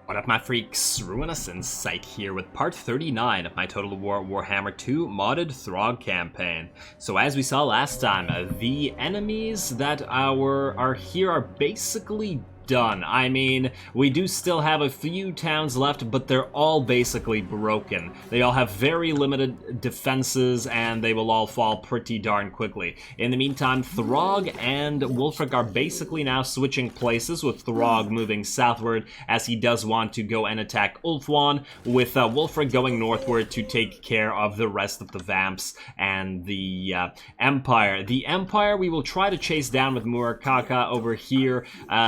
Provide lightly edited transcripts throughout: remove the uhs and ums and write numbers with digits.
What up, my freaks? RuinousInsight here with part 39 of my Total Warhammer II modded Throgg campaign. So as we saw last time, the enemies that are here are basically done. I mean, we do still have a few towns left, but they're all basically broken. They all have very limited defenses, and they will all fall pretty darn quickly. In the meantime, Throgg and Wulfric are basically now switching places, with Throgg moving southward as he does want to go and attack Ulthuan, with Wulfric going northward to take care of the rest of the Vamps and the Empire. The Empire we will try to chase down with Murakaka over here,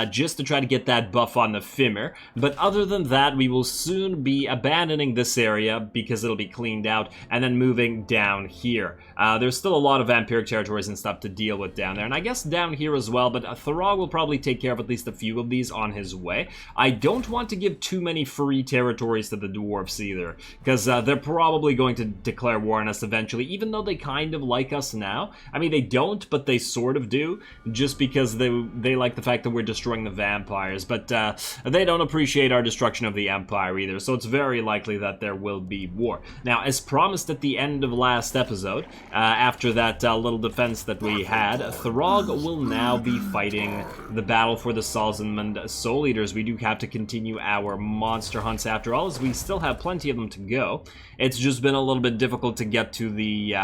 just to try to get that buff on the Fimir, but other than that, we will soon be abandoning this area because it'll be cleaned out, and then moving down here. There's still a lot of vampiric territories and stuff to deal with down there, and I guess down here as well, but Throgg will probably take care of at least a few of these on his way. I don't want to give too many free territories to the dwarves either, because they're probably going to declare war on us eventually, even though they kind of like us now. I mean, they don't, but they sort of do, just because they like the fact that we're destroying the vampires, but they don't appreciate our destruction of the Empire either, so it's very likely that there will be war. Now, as promised at the end of last episode, after that little defense that we had, Throgg will now be fighting the battle for the Salzenmund Soul Eaters. We do have to continue our monster hunts after all, as we still have plenty of them to go. It's just been a little bit difficult to get to the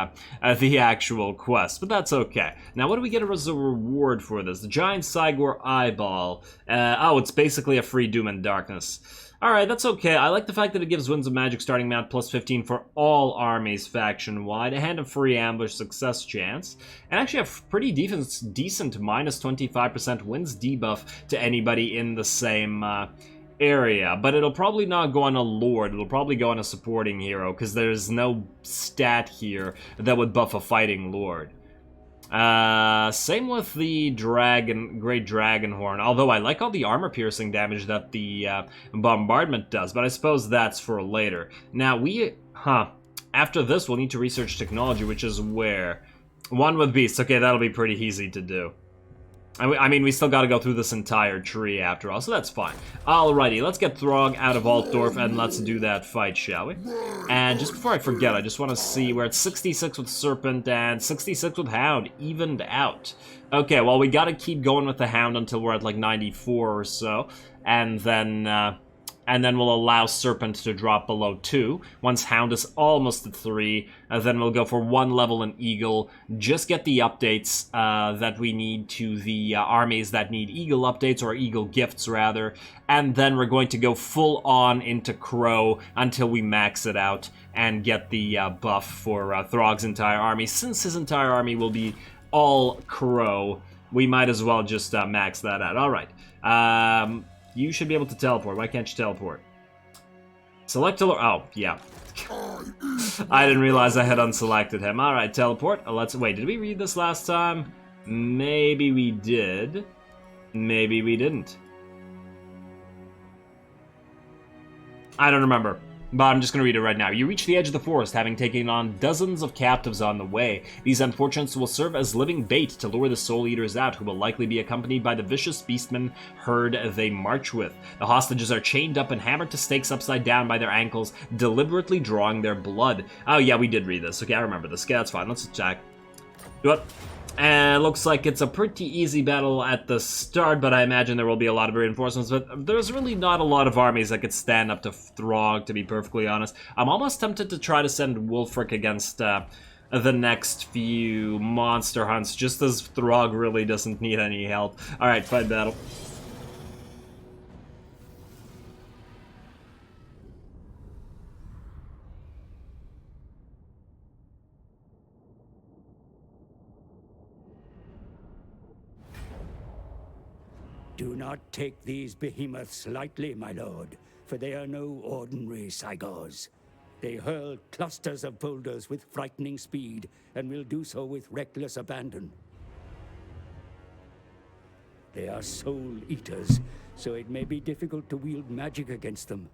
actual quest, but that's okay. Now, what do we get as a reward for this? The Giant Cygor Eyeball. Oh, it's basically a free Doom and Darkness. Alright, that's okay. I like the fact that it gives Winds of Magic starting mount plus 15 for all armies faction-wide, a hand of free ambush success chance, and actually a pretty decent minus 25% winds debuff to anybody in the same area, but it'll probably not go on a Lord, it'll probably go on a supporting hero, because there's no stat here that would buff a fighting Lord. Same with the Great Dragonhorn, although I like all the armor-piercing damage that the bombardment does, but I suppose that's for later. Now, after this, we'll need to research technology, which is where? One with beasts. Okay, that'll be pretty easy to do. I mean, we still gotta go through this entire tree after all, so that's fine. Alrighty, let's get Throgg out of Altdorf and let's do that fight, shall we? And just before I forget, I just want to see, we're at 66 with Serpent and 66 with Hound, evened out. Okay, well, we gotta keep going with the Hound until we're at like 94 or so, and then we'll allow Serpent to drop below 2. Once Hound is almost at 3, then we'll go for 1 level in Eagle. Just get the updates that we need to the armies that need Eagle updates, or Eagle gifts, rather. And then we're going to go full on into Crow until we max it out and get the buff for Throgg's entire army. Since his entire army will be all Crow, we might as well just max that out. Alright. You should be able to teleport. Why can't you teleport? Select to... Oh, yeah. I didn't realize I had unselected him. Alright, teleport. Let's... Wait, did we read this last time? Maybe we did. Maybe we didn't. I don't remember. But I'm just going to read it right now. You reach the edge of the forest, having taken on dozens of captives on the way. These unfortunates will serve as living bait to lure the Soul Eaters out, who will likely be accompanied by the vicious beastmen herd they march with. The hostages are chained up and hammered to stakes upside down by their ankles, deliberately drawing their blood. Oh yeah, we did read this. Okay, I remember this. Okay, that's fine. Let's attack. Do it. And looks like it's a pretty easy battle at the start, but I imagine there will be a lot of reinforcements. But there's really not a lot of armies that could stand up to Throgg, to be perfectly honest. I'm almost tempted to try to send Wulfric against the next few monster hunts, just as Throgg really doesn't need any help. Alright, fight battle. Do not take these behemoths lightly, my lord, for they are no ordinary Cygors. They hurl clusters of boulders with frightening speed, and will do so with reckless abandon. They are soul eaters, so it may be difficult to wield magic against them.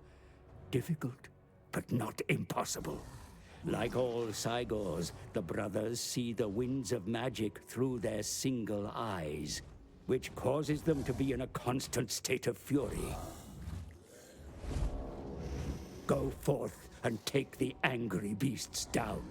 Difficult, but not impossible. Like all Cygors, the brothers see the winds of magic through their single eyes, which causes them to be in a constant state of fury. Go forth and take the angry beasts down.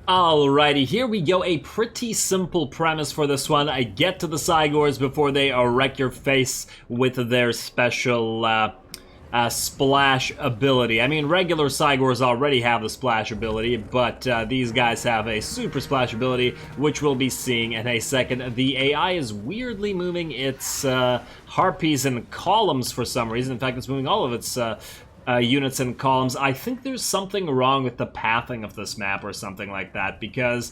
Alrighty, here we go. A pretty simple premise for this one. I get to the Cygors before they wreck your face with their special splash ability. I mean, regular Cygors already have the splash ability, but these guys have a super splash ability, which we'll be seeing in a second. The AI is weirdly moving its harpies in columns for some reason. In fact, it's moving all of its units and columns. I think there's something wrong with the pathing of this map or something like that, because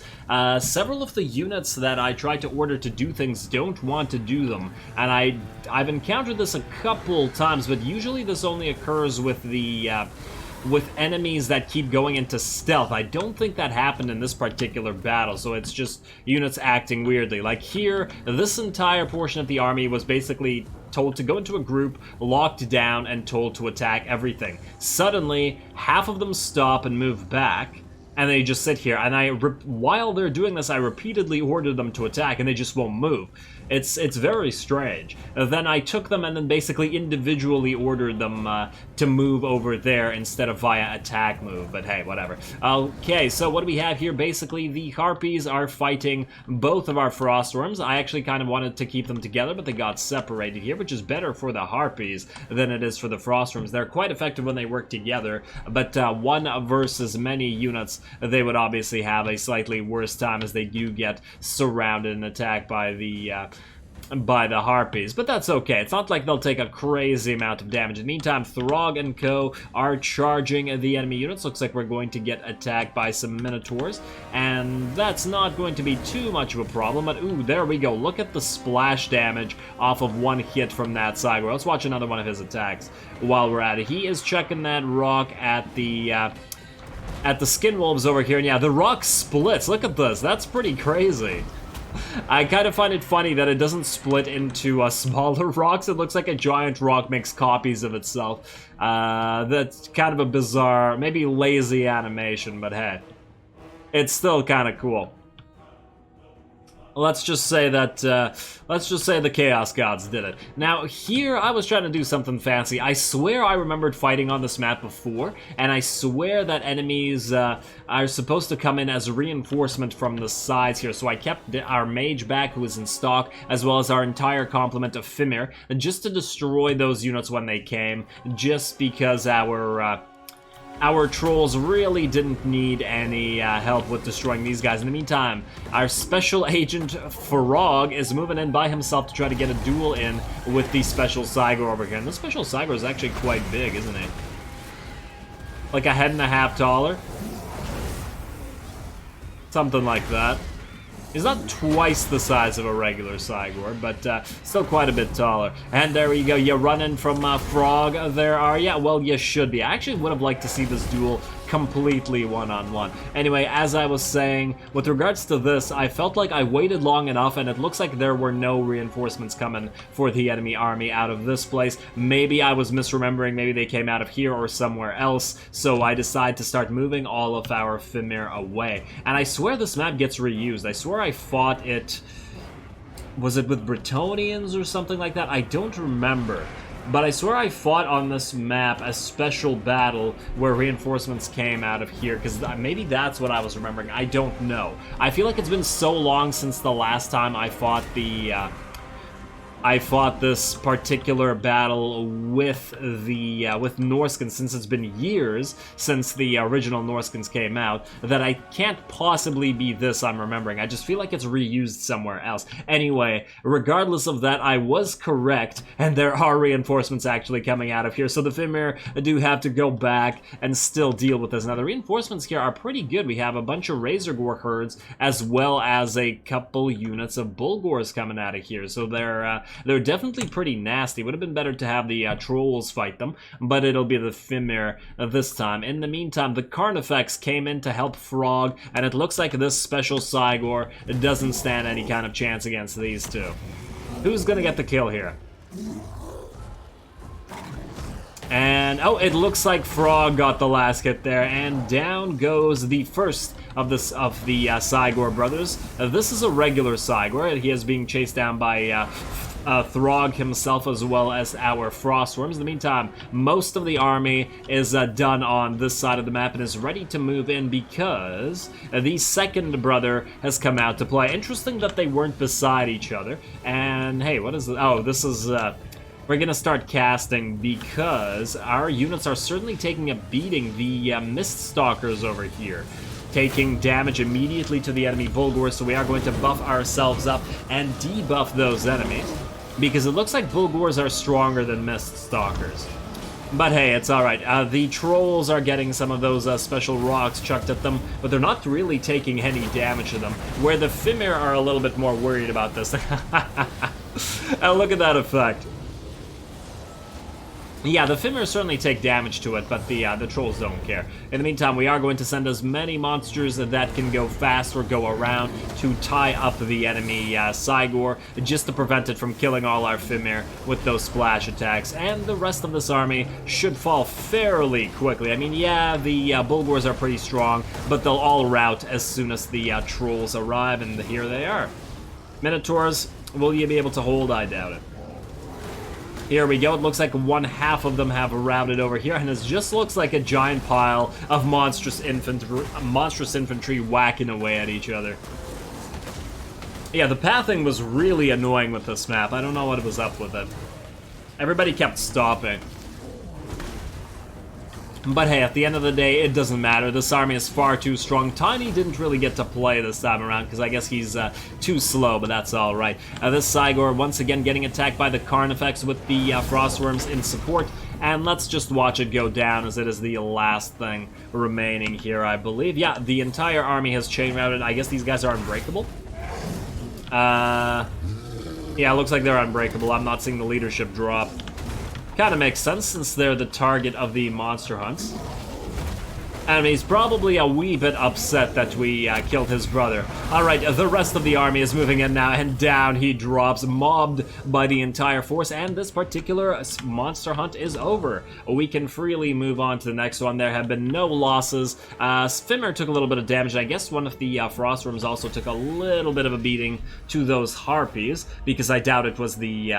several of the units that I tried to order to do things don't want to do them, and I've encountered this a couple times, but usually this only occurs with the with enemies that keep going into stealth. I don't think that happened in this particular battle, so it's just units acting weirdly. Like here, this entire portion of the army was basically told to go into a group, locked down, and told to attack everything. Suddenly, half of them stop and move back, and they just sit here. And while they're doing this, I repeatedly ordered them to attack, and they just won't move. It's very strange. Then I took them and then basically individually ordered them to move over there instead of via attack move, but hey, whatever. Okay, so what do we have here? Basically, the Harpies are fighting both of our Frostworms. I actually kind of wanted to keep them together, but they got separated here, which is better for the Harpies than it is for the Frostworms. They're quite effective when they work together, but one versus many units, they would obviously have a slightly worse time as they do get surrounded and attacked by the Harpies, but that's okay. It's not like they'll take a crazy amount of damage. In the meantime, Throgg and co are charging the enemy units. Looks like we're going to get attacked by some Minotaurs, and that's not going to be too much of a problem, but ooh, there we go. Look at the splash damage off of one hit from that Cygor. Let's watch another one of his attacks while we're at it. He is chucking that rock at the skin wolves over here, and yeah, the rock splits. Look at this. That's pretty crazy. I kind of find it funny that it doesn't split into smaller rocks. It looks like a giant rock makes copies of itself. That's kind of a bizarre, maybe lazy animation, but hey, it's still kind of cool. Let's just say that, the Chaos Gods did it. Now, here, I was trying to do something fancy. I swear I remembered fighting on this map before, and I swear that enemies are supposed to come in as a reinforcement from the sides here, so I kept our mage back, who was in stock, as well as our entire complement of Fimir, just to destroy those units when they came, just because our trolls really didn't need any help with destroying these guys. In the meantime, our special agent Throgg is moving in by himself to try to get a duel in with the special Cygor over here. And the special Cygor is actually quite big, isn't it? Like a head and a half taller? Something like that. He's not twice the size of a regular Cygor, but still quite a bit taller. And there you go, you're running from Throgg there, are ya? Well, you should be. I actually would have liked to see this duel completely one-on-one. Anyway, as I was saying, with regards to this, I felt like I waited long enough, and it looks like there were no reinforcements coming for the enemy army out of this place. Maybe I was misremembering, maybe they came out of here or somewhere else, so I decided to start moving all of our Fimir away. And I swear this map gets reused. I swear I fought it... Was it with Bretonnians or something like that? I don't remember. But I swear I fought on this map a special battle where reinforcements came out of here, because maybe that's what I was remembering. I don't know. I feel like it's been so long since the last time I fought this particular battle with Norscans, since it's been years since the original Norscans came out, that I can't possibly be this I'm remembering. I just feel like it's reused somewhere else. Anyway, regardless of that, I was correct, and there are reinforcements actually coming out of here, so the Fimir do have to go back and still deal with this. Now, the reinforcements here are pretty good. We have a bunch of Razorgore herds, as well as a couple units of Bulgors coming out of here, so they're definitely pretty nasty. Would have been better to have the trolls fight them, but it'll be the Fimir this time. In the meantime, the Carnifex came in to help Throgg, and it looks like this special Cygor doesn't stand any kind of chance against these two. Who's gonna get the kill here? And, oh, it looks like Throgg got the last hit there, and down goes the first of the Cygor brothers. This is a regular Cygor. He is being chased down by Throgg himself, as well as our Frostworms. In the meantime, most of the army is done on this side of the map and is ready to move in because the second brother has come out to play. Interesting that they weren't beside each other. And, hey, what is it? Oh, this is... we're gonna start casting because our units are certainly taking a beating. The Mist Stalkers over here taking damage immediately to the enemy Bulgors, so we are going to buff ourselves up and debuff those enemies because it looks like Bulgors are stronger than Mist Stalkers. But hey, it's alright. The Trolls are getting some of those special rocks chucked at them, but they're not really taking any damage to them, where the Fimir are a little bit more worried about this. Look at that effect. Yeah, the Fimir certainly take damage to it, but the Trolls don't care. In the meantime, we are going to send as many monsters that can go fast or go around to tie up the enemy Cygor, just to prevent it from killing all our Fimir with those splash attacks. And the rest of this army should fall fairly quickly. I mean, yeah, the Bulgors are pretty strong, but they'll all rout as soon as the Trolls arrive, and here they are. Minotaurs, will you be able to hold? I doubt it. Here we go. It looks like one half of them have routed over here, and it just looks like a giant pile of monstrous infantry whacking away at each other. Yeah, the pathing was really annoying with this map. I don't know what was up with it. Everybody kept stopping. But hey, at the end of the day, it doesn't matter. This army is far too strong. Tiny didn't really get to play this time around because I guess he's too slow, but that's all right. This Cygor once again getting attacked by the Carnifex with the Frostworms in support. And let's just watch it go down, as it is the last thing remaining here, I believe. Yeah, the entire army has chain routed. I guess these guys are unbreakable. Yeah, it looks like they're unbreakable. I'm not seeing the leadership drop. Kind of makes sense, since they're the target of the monster hunts. And he's probably a wee bit upset that we killed his brother. Alright, the rest of the army is moving in now, and down he drops, mobbed by the entire force, and this particular monster hunt is over. We can freely move on to the next one. There have been no losses. Fimir took a little bit of damage, and I guess one of the Frostworms also took a little bit of a beating to those Harpies, because I doubt it was the...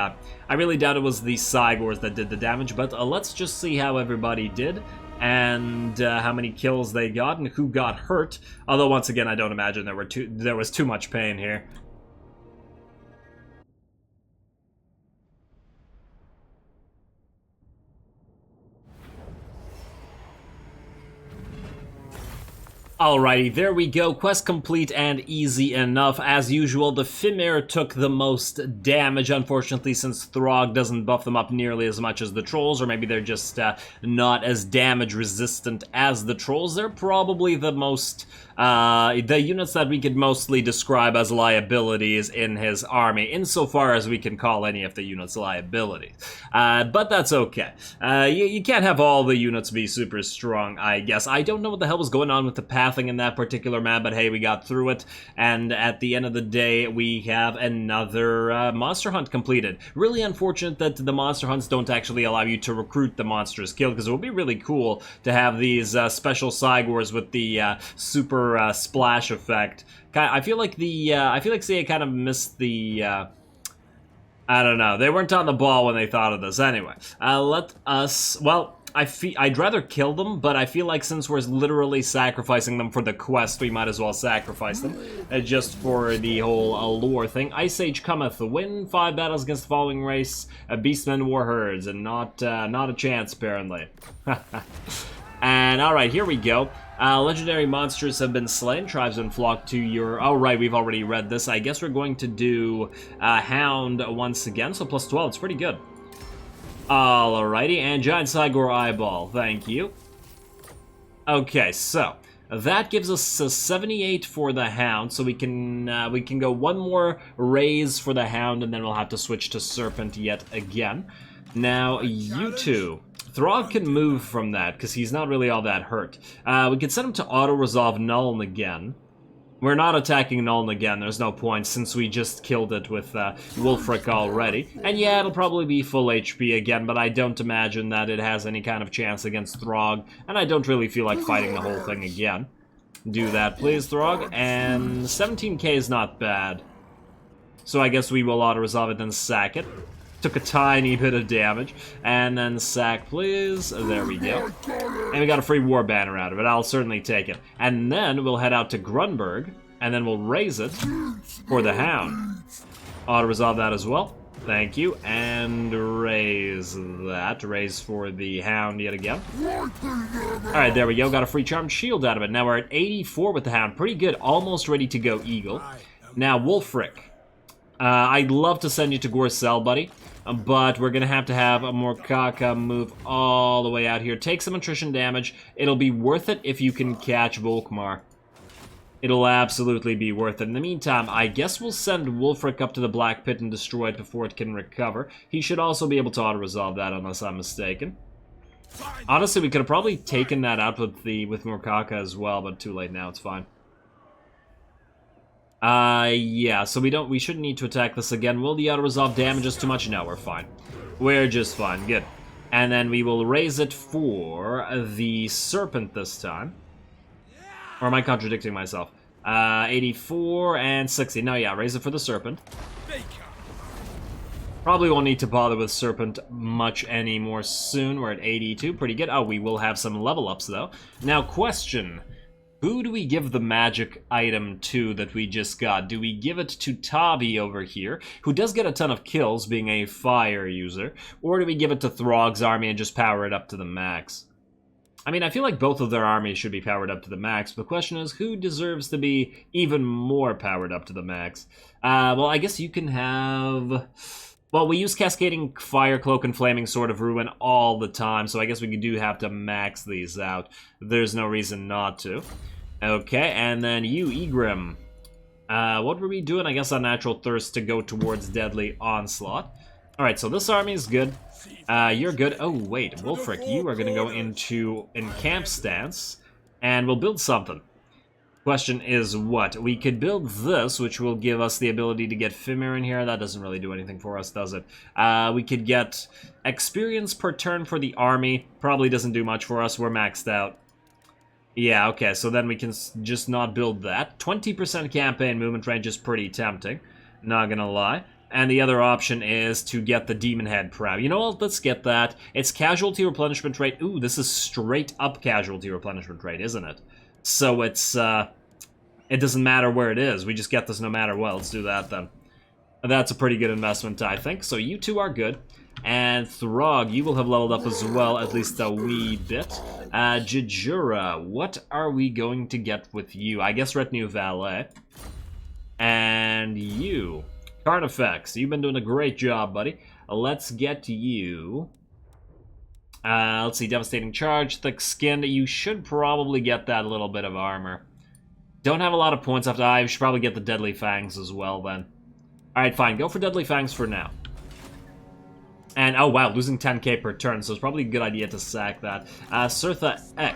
I really doubt it was the Cygors that did the damage, but let's just see how everybody did. And how many kills they got and who got hurt. Although once again, I don't imagine there was too much pain here. Alrighty, there we go. Quest complete and easy enough. As usual, the Fimir took the most damage, unfortunately, since Throgg doesn't buff them up nearly as much as the Trolls, or maybe they're just not as damage resistant as the Trolls. They're probably the most... the units that we could mostly describe as liabilities in his army, insofar as we can call any of the units liabilities. But that's okay. You can't have all the units be super strong, I guess. I don't know what the hell was going on with the pathing in that particular map, but hey, we got through it, and at the end of the day, we have another monster hunt completed. Really unfortunate that the monster hunts don't actually allow you to recruit the monsters killed, because it would be really cool to have these special Cygors with the super splash effect. I feel like CA kind of missed the I don't know. They weren't on the ball when they thought of this. Anyway, let us... Well, I'd rather kill them, but I feel like since we're literally sacrificing them for the quest, we might as well sacrifice them, just for the whole allure thing. Ice Age cometh, win 5 battles against the following race, Beastmen war herds, and not a chance, apparently. And alright, here we go. Legendary monsters have been slain, tribesmen flocked to your... Oh, right, we've already read this. I guess we're going to do Hound once again, so plus 12, it's pretty good. Alrighty, and Giant Cygor Eyeball, thank you. Okay, so that gives us a 78 for the Hound, so we can go one more raise for the Hound, and then we'll have to switch to Serpent yet again. Now, you two... Throgg can move from that, because he's not really all that hurt. We can set him to auto-resolve Nuln again. We're not attacking Nuln again, there's no point, since we just killed it with Wulfric already. And yeah, it'll probably be full HP again, but I don't imagine that it has any kind of chance against Throgg, and I don't really feel like fighting the whole thing again. Do that, please, Throgg, and 17k is not bad. So I guess we will auto-resolve it, then sack it. Took a tiny bit of damage, and then sack, please. There we go. And we got a free war banner out of it. I'll certainly take it. And then we'll head out to Grunberg, and then we'll raise it for the Hound. Auto-resolve that as well. Thank you. And raise that. Raise for the Hound yet again. Alright, there we go. Got a free Charmed Shield out of it. Now we're at 84 with the Hound. Pretty good. Almost ready to go Eagle. Now, Wulfric. I'd love to send you to Gorcel, buddy. But we're going to have a Morkaka move all the way out here. Take some attrition damage. It'll be worth it if you can catch Volkmar. It'll absolutely be worth it. In the meantime, I guess we'll send Wulfric up to the Black Pit and destroy it before it can recover. He should also be able to auto-resolve that, unless I'm mistaken. Honestly, we could have probably taken that out with Morkaka as well, but too late now, it's fine. Yeah, so we shouldn't need to attack this again. Will the auto-resolve damage us too much? No, we're fine. We're just fine, good. And then we will raise it for the Serpent this time. Or am I contradicting myself? 84 and 60. No, yeah, raise it for the Serpent. Probably won't need to bother with Serpent much anymore soon. We're at 82, pretty good. Oh, we will have some level ups, though. Now, question. Who do we give the magic item to that we just got? Do we give it to Tavi over here, who does get a ton of kills being a fire user? Or do we give it to Throgg's army and just power it up to the max? I mean, I feel like both of their armies should be powered up to the max, but the question is, who deserves to be even more powered up to the max? Well, I guess you can have... Well, we use Cascading Fire, Cloak, and Flaming Sword of Ruin all the time, so I guess we do have to max these out. There's no reason not to. Okay, and then you, Egrim. What were we doing? I guess Unnatural Thirst to go towards Deadly Onslaught. Alright, so this army is good. You're good. Oh, wait, Wulfric, you are going to go into Encamp Stance, and we'll build something. Question is what? We could build this, which will give us the ability to get Fimir in here. That doesn't really do anything for us, does it? We could get experience per turn for the army. Probably doesn't do much for us. We're maxed out. Yeah, okay, so then we can just not build that. 20% campaign movement range is pretty tempting. Not gonna lie. And the other option is to get the Demon Head Prow. You know what? Let's get that. It's casualty replenishment rate. Ooh, this is straight up casualty replenishment rate, isn't it? So it's, it doesn't matter where it is. We just get this no matter what. Let's do that then. That's a pretty good investment, I think. So you two are good. And Throgg, you will have leveled up as well, at least a wee bit. Jajura, what are we going to get with you? I guess Retinue Valet. And you. Carnifex, you've been doing a great job, buddy. Let's get you... let's see, Devastating Charge, Thick Skin. You should probably get that little bit of armor. Don't have a lot of points after I should probably get the Deadly Fangs as well then. Alright, fine. Go for Deadly Fangs for now. And, oh wow, losing 10k per turn, so it's probably a good idea to sack that. Surtha Ek.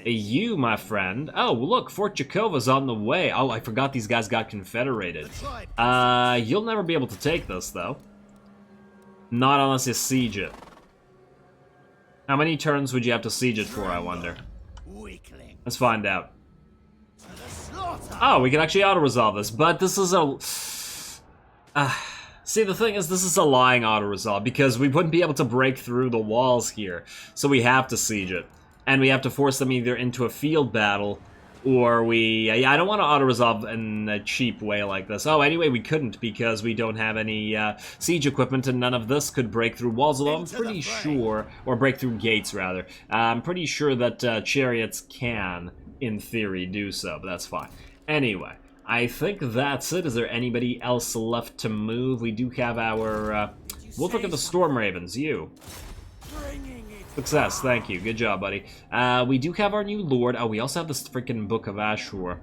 You, my friend. Oh, look, Fort Jakova's on the way. Oh, I forgot these guys got confederated. You'll never be able to take this, though. Not unless you siege it. How many turns would you have to siege it for, I wonder? Let's find out. Oh, we can actually auto-resolve this, but this is a... see, the thing is, this is a lying auto-resolve, because we wouldn't be able to break through the walls here, so we have to siege it. And we have to force them either into a field battle, or we... yeah, I don't want to auto-resolve in a cheap way like this. Oh, anyway, we couldn't, because we don't have any siege equipment, and none of this could break through walls, although I'm pretty sure... or break through gates, rather. I'm pretty sure that chariots can, in theory, do so, but that's fine. Anyway, I think that's it. Is there anybody else left to move? We do have our... Wulfric of the Storm Ravens, you. Success, thank you. Good job, buddy. We do have our new lord. Oh, we also have this freaking Book of Ashur.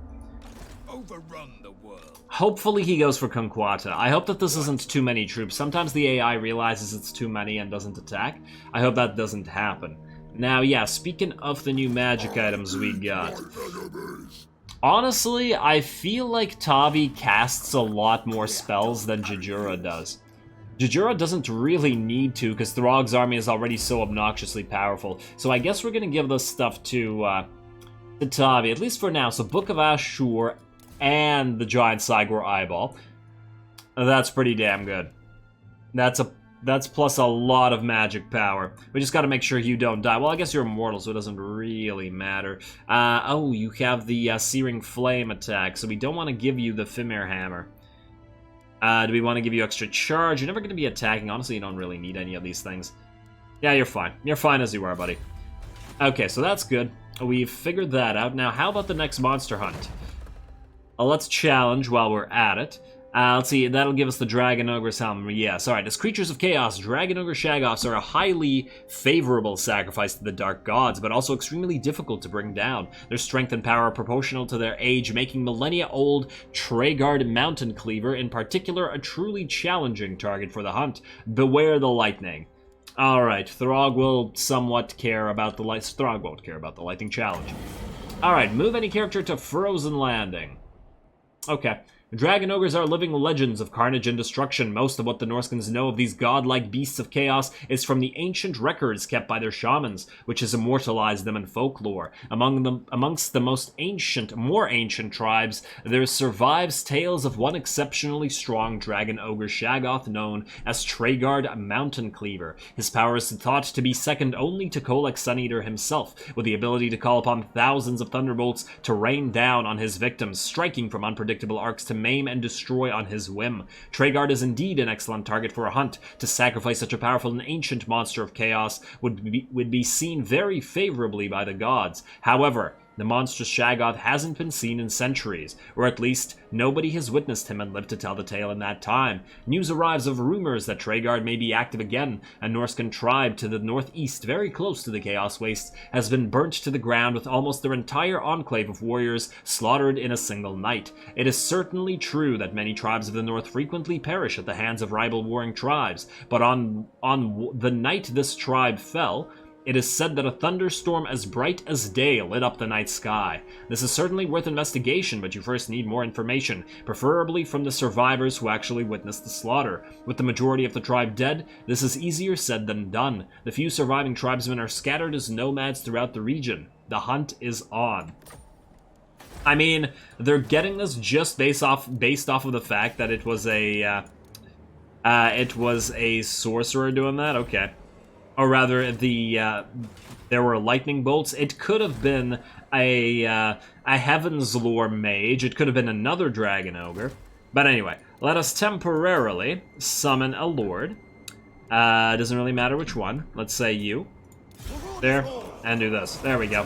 Overrun the world. Hopefully he goes for Conquata. I hope that this isn't too many troops. Sometimes the AI realizes it's too many and doesn't attack. I hope that doesn't happen. Now, yeah, speaking of the new magic items we got. Honestly, I feel like Tavi casts a lot more spells than Jajura does. Jajura doesn't really need to, because Throgg's army is already so obnoxiously powerful. So I guess we're going to give this stuff to Tavi, at least for now. So Book of Ashur and the Giant Cygor Eyeball. That's pretty damn good. That's plus a lot of magic power. We just gotta make sure you don't die. Well, I guess you're immortal, so it doesn't really matter. Oh, you have the Searing Flame attack, so we don't want to give you the Fimir Hammer. Do we want to give you extra charge? You're never going to be attacking. Honestly, you don't really need any of these things. Yeah, you're fine. You're fine as you are, buddy. Okay, so that's good. We've figured that out. Now, how about the next monster hunt? Let's challenge while we're at it. Let's see, that'll give us the Dragon Ogre's Helm. Yes, alright. As creatures of chaos, Dragon Ogre Shaggoths are a highly favorable sacrifice to the Dark Gods, but also extremely difficult to bring down. Their strength and power are proportional to their age, making millennia-old Throgg Mountain Cleaver, in particular, a truly challenging target for the hunt. Beware the lightning. Alright, Throgg will somewhat care about the light. Throgg won't care about the lightning challenge. Alright, move any character to Frozen Landing. Okay. Dragon Ogres are living legends of carnage and destruction. Most of what the Norscans know of these godlike beasts of chaos is from the ancient records kept by their shamans, which has immortalized them in folklore. Amongst the more ancient tribes, there survives tales of one exceptionally strong Dragon Ogre Shaggoth known as Throgg Mountain Cleaver. His power is thought to be second only to Kolek Suneater himself, with the ability to call upon thousands of thunderbolts to rain down on his victims, striking from unpredictable arcs to maim and destroy on his whim. Throgg is indeed an excellent target for a hunt. To sacrifice such a powerful and ancient monster of chaos would be seen very favorably by the gods. However, the monstrous Shaggoth hasn't been seen in centuries, or at least nobody has witnessed him and lived to tell the tale in that time. News arrives of rumors that Throgg may be active again. A Norscan tribe to the northeast, very close to the Chaos Wastes, has been burnt to the ground with almost their entire enclave of warriors slaughtered in a single night. It is certainly true that many tribes of the north frequently perish at the hands of rival warring tribes, but on the night this tribe fell, it is said that a thunderstorm as bright as day lit up the night sky. This is certainly worth investigation, but you first need more information, preferably from the survivors who actually witnessed the slaughter. With the majority of the tribe dead, this is easier said than done. The few surviving tribesmen are scattered as nomads throughout the region. The hunt is on. I mean, they're getting this just based off of the fact that it was a sorcerer doing that. Okay. Or rather, there were lightning bolts. It could have been a Heaven's Lore mage. It could have been another Dragon Ogre. But anyway, let us temporarily summon a Lord. Doesn't really matter which one. Let's say you. There. And do this. There we go.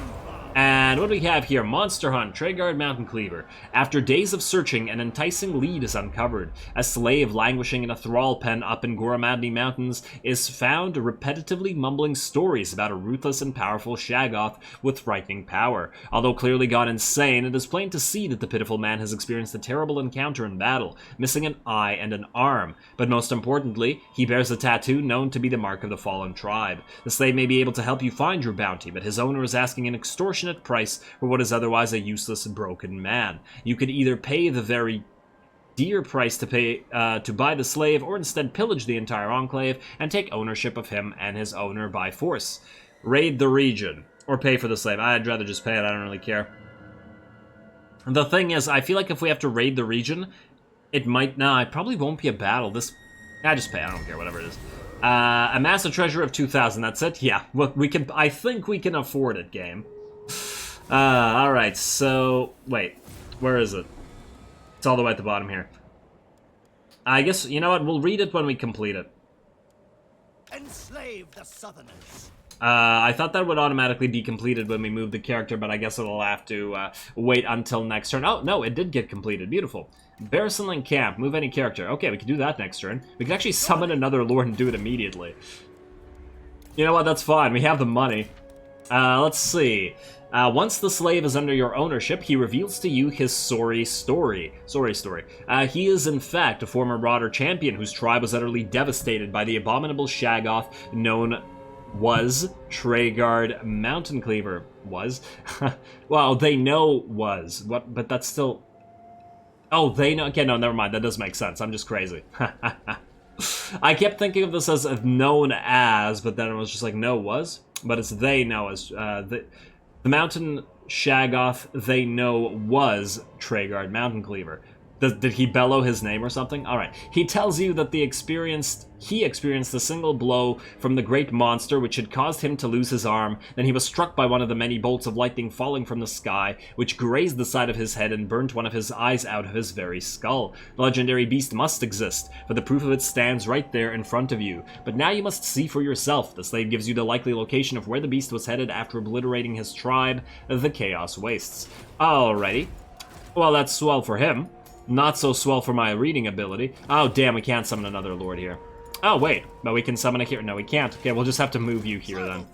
And what do we have here? Monster Hunt, Throgg Mountain Cleaver. After days of searching, an enticing lead is uncovered. A slave languishing in a thrall pen up in Goramadni Mountains is found repetitively mumbling stories about a ruthless and powerful Shaggoth with frightening power. Although clearly gone insane, it is plain to see that the pitiful man has experienced a terrible encounter in battle, missing an eye and an arm. But most importantly, he bears a tattoo known to be the mark of the fallen tribe. The slave may be able to help you find your bounty, but his owner is asking an extortionate price for what is otherwise a useless and broken man. You could either pay the very dear price to buy the slave, or instead pillage the entire enclave and take ownership of him and his owner by force. Raid the region, or pay for the slave. I'd rather just pay it, I don't really care. The thing is, I feel like if we have to raid the region, it probably won't be a battle. I just pay, I don't care, whatever it is. Amass a treasure of 2,000, that's it? Yeah, well, I think we can afford it, game. Alright, so, wait, where is it? It's all the way at the bottom here. I guess, you know what, we'll read it when we complete it. Enslave the Southerners. I thought that would automatically be completed when we move the character, but I guess it'll have to wait until next turn. Oh, no, it did get completed. Beautiful. Barrisonland Camp, move any character. Okay, we can do that next turn. We can actually summon another lord and do it immediately. You know what, that's fine. We have the money. Let's see. Once the slave is under your ownership, he reveals to you his sorry story. He is, in fact, a former Marauder champion whose tribe was utterly devastated by the abominable Shaggoth known was Throgg Mountain Cleaver. Was? Well, they know was. What? But that's still... Oh, they know... Okay, no, never mind. That does make sense. I'm just crazy. I kept thinking of this as known as, but then it was just like, no, was? But it's they know as... the Mountain Shaggoth, they know, was Throgg Mountain Cleaver. Did he bellow his name or something? Alright. He tells you that he experienced a single blow from the great monster which had caused him to lose his arm. Then he was struck by one of the many bolts of lightning falling from the sky, which grazed the side of his head and burnt one of his eyes out of his very skull. The legendary beast must exist, for the proof of it stands right there in front of you. But now you must see for yourself. The slave gives you the likely location of where the beast was headed after obliterating his tribe, the Chaos Wastes. Alrighty. Well, that's swell for him. Not so swell for my reading ability. Oh, damn, we can't summon another lord here. Oh, wait. But we can summon it here. No, we can't. Okay, we'll just have to move you here, then.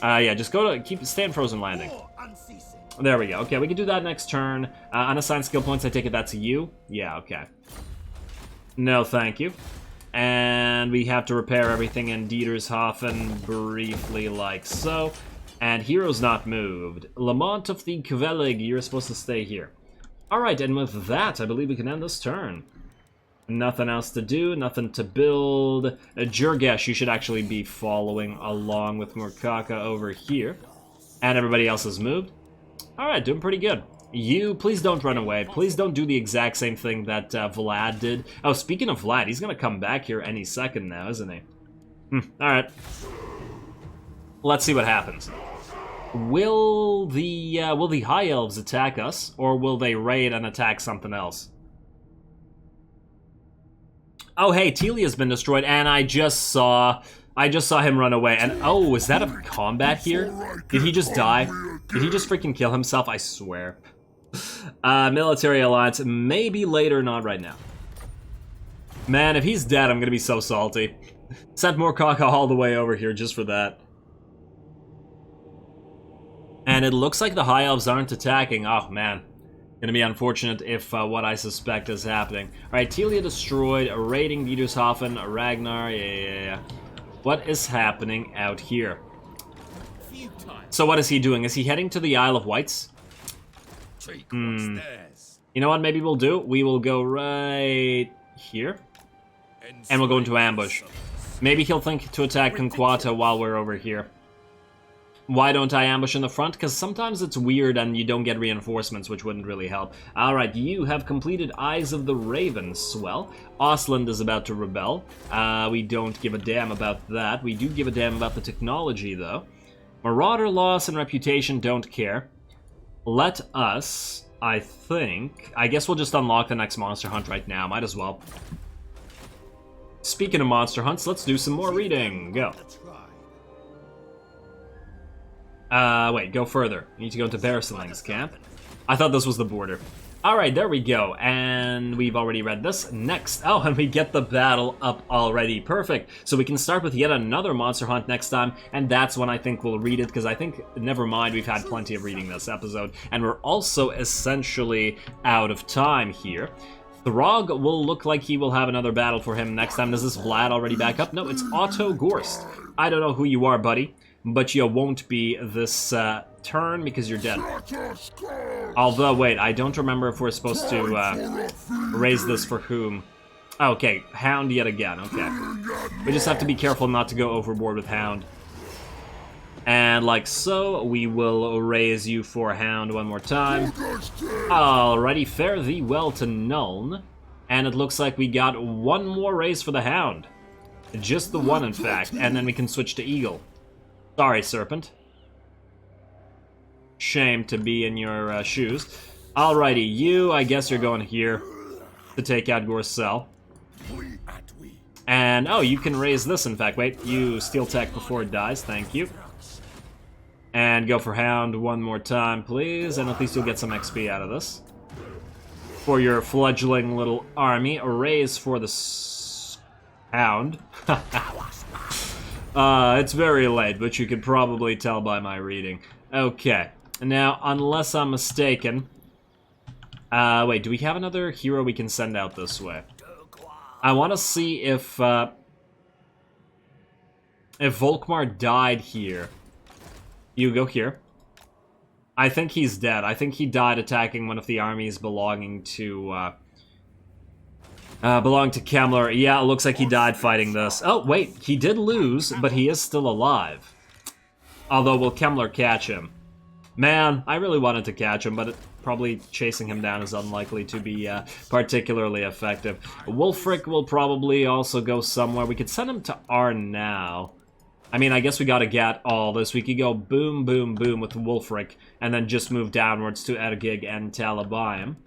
Yeah, just go to... Stay in Frozen Landing. There we go. Okay, we can do that next turn. Unassigned skill points, I take it that's you? Yeah, okay. No, thank you. And we have to repair everything in Dietershofen briefly like so. And heroes not moved. Lamont of the Kvelig, you're supposed to stay here. Alright, and with that, I believe we can end this turn. Nothing else to do, nothing to build. Jurgesh, you should actually be following along with Murkaka over here. And everybody else has moved. Alright, doing pretty good. You, please don't run away. Please don't do the exact same thing that Vlad did. Oh, speaking of Vlad, he's gonna come back here any second now, isn't he? Alright. Let's see what happens. Will the High Elves attack us, or will they raid and attack something else? Oh, hey, Telia's been destroyed, and I just saw him run away. And oh, is that a combat here? Did he just die? Did he just freaking kill himself? I swear. Military alliance, maybe later, not right now. Man, if he's dead, I'm gonna be so salty. Sent more caca all the way over here just for that. And it looks like the High Elves aren't attacking. Oh, man. Gonna be unfortunate if what I suspect is happening. Alright, Telia destroyed, raiding Dietershofen, Ragnar, yeah. What is happening out here? So what is he doing? Is he heading to the Isle of Wights? You know what maybe we'll do? We will go right here. And we'll go into ambush. Maybe he'll think to attack Conquata while we're over here. Why don't I ambush in the front? Because sometimes it's weird and you don't get reinforcements, which wouldn't really help. Alright, you have completed Eyes of the Raven. Swell. Ostland is about to rebel. We don't give a damn about that. We do give a damn about the technology, though. Marauder loss and reputation, don't care. Let us, I guess we'll just unlock the next monster hunt right now. Might as well. Speaking of monster hunts, let's do some more reading. Go. Wait, go further. You need to go to Bearsling's camp. I thought this was the border. Alright, there we go. And we've already read this. Next. Oh, and we get the battle up already. Perfect. So we can start with yet another monster hunt next time, and that's when I think we'll read it, because I think, never mind, we've had plenty of reading this episode, and we're also essentially out of time here. Throgg will look like he will have another battle for him next time. Does this Vlad already back up? No, it's Otto Gorst. I don't know who you are, buddy, but you won't be this turn because you're dead. Although, wait, I don't remember if we're supposed to raise this for whom. Okay, Hound yet again, okay. We just have to be careful not to go overboard with Hound. And like so, we will raise you for Hound one more time. Alrighty, fare thee well to Nuln. And it looks like we got one more raise for the Hound. Just the one, in fact, and then we can switch to Eagle. Sorry, Serpent. Shame to be in your shoes. Alrighty, you, I guess you're going here to take out Gorcel. And, oh, you can raise this, in fact. Wait, you Steel Tech before it dies, thank you. And go for Hound one more time, please, and at least you'll get some XP out of this. For your fledgling little army, a raise for the Hound. It's very late, but you can probably tell by my reading. Okay, now, unless I'm mistaken... wait, do we have another hero we can send out this way? I want to see if... If Volkmar died here, you go here. I think he's dead. I think he died attacking one of the armies belonging to Kemmler. Yeah, it looks like he died fighting this. Oh, wait, he did lose, but he is still alive. Although, will Kemmler catch him? Man, I really wanted to catch him, but probably chasing him down is unlikely to be particularly effective. Wulfric will probably also go somewhere. We could send him to R now. I mean, I guess we gotta get all this. We could go boom, boom, boom with Wulfric, and then just move downwards to Ergig and Talabayim.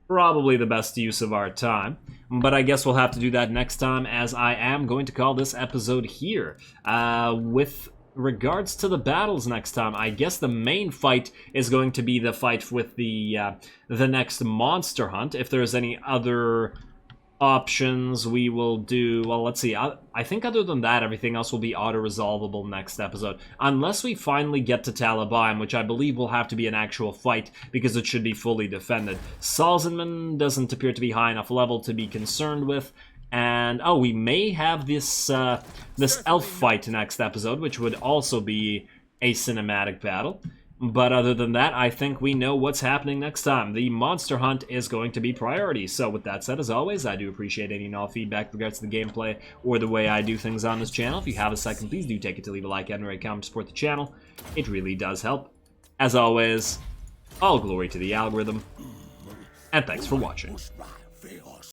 Probably the best use of our time. But I guess we'll have to do that next time, as I am going to call this episode here. With regards to the battles next time, I guess the main fight is going to be the fight with the next monster hunt. If there's any other options, we will do... Well, let's see. I think other than that, everything else will be auto-resolvable next episode. Unless we finally get to Talabayim, which I believe will have to be an actual fight, because it should be fully defended. Salzenmund doesn't appear to be high enough level to be concerned with. And, oh, we may have this elf fight next episode, which would also be a cinematic battle. But other than that, I think we know what's happening next time. The monster hunt is going to be priority. So with that said, as always, I do appreciate any and all feedback with regards to the gameplay or the way I do things on this channel. If you have a second, please do take it to leave a like and a comment to support the channel. It really does help. As always, all glory to the algorithm, and thanks for watching.